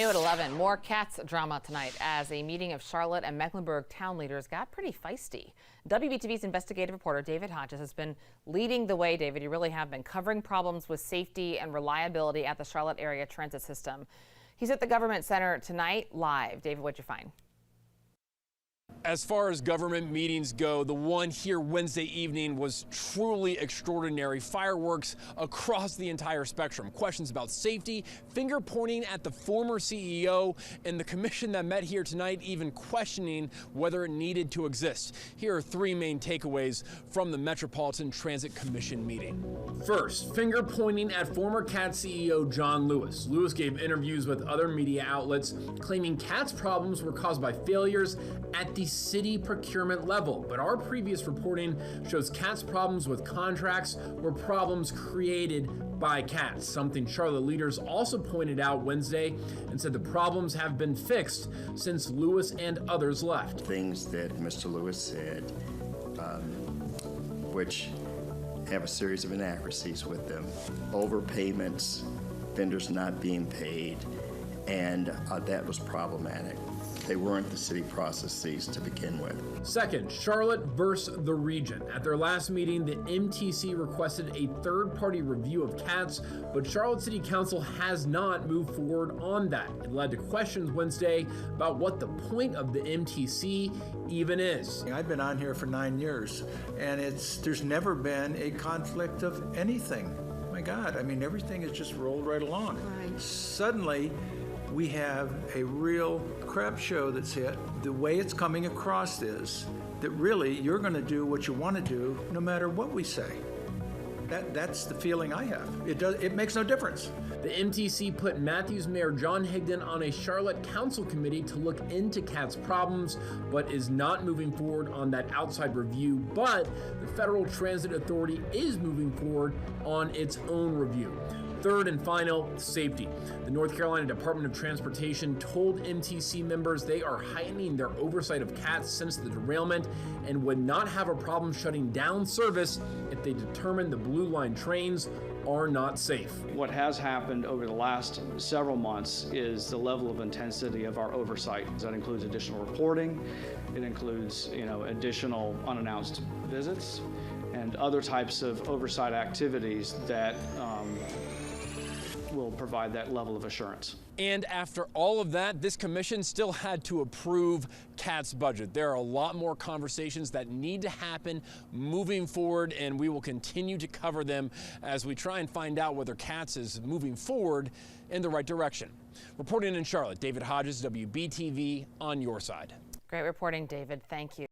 New at 11, more Cats drama tonight as a meeting of Charlotte and Mecklenburg town leaders got pretty feisty. WBTV's investigative reporter David Hodges has been leading the way. David, you really have been covering problems with safety and reliability at the Charlotte area transit system. He's at the Government Center tonight live. David, what'd you find? As far as government meetings go, the one here Wednesday evening was truly extraordinary. Fireworks across the entire spectrum. Questions about safety, finger pointing at the former CEO, and the commission that met here tonight even questioning whether it needed to exist. Here are three main takeaways from the Metropolitan Transit Commission meeting. First, finger pointing at former CAT CEO John Lewis. Lewis gave interviews with other media outlets claiming CAT's problems were caused by failures at the city procurement level, but our previous reporting shows CAT's problems with contracts were problems created by CAT, something Charlotte leaders also pointed out Wednesday and said the problems have been fixed since Lewis and others left. Things that Mr. Lewis said, which have a series of inaccuracies with them, overpayments, vendors not being paid, and that was problematic. They weren't the city processes to begin with. Second, Charlotte versus the region. At their last meeting, the MTC requested a third-party review of CATs, but Charlotte City Council has not moved forward on that. It led to questions Wednesday about what the point of the MTC even is. I've been on here for 9 years, and there's never been a conflict of anything. My God, I mean, everything has just rolled right along. Right. Suddenly, we have a real crap show that's hit. The way it's coming across is that really you're going to do what you want to do no matter what we say. That's the feeling I have. It makes no difference. The MTC put Matthews Mayor John Higdon on a Charlotte Council committee to look into CAT's problems, but is not moving forward on that outside review. But the Federal Transit Authority is moving forward on its own review. Third and final, safety. The North Carolina Department of Transportation told MTC members they are heightening their oversight of CATs since the derailment and would not have a problem shutting down service if they determine the Blue Line trains are not safe. What has happened over the last several months is the level of intensity of our oversight. That includes additional reporting, it includes additional unannounced visits, and other types of oversight activities that will provide that level of assurance. And after all of that, this commission still had to approve CAT's budget. There are a lot more conversations that need to happen moving forward, and we will continue to cover them as we try and find out whether CAT's is moving forward in the right direction. Reporting in Charlotte, David Hodges, WBTV on your side. Great reporting, David. Thank you.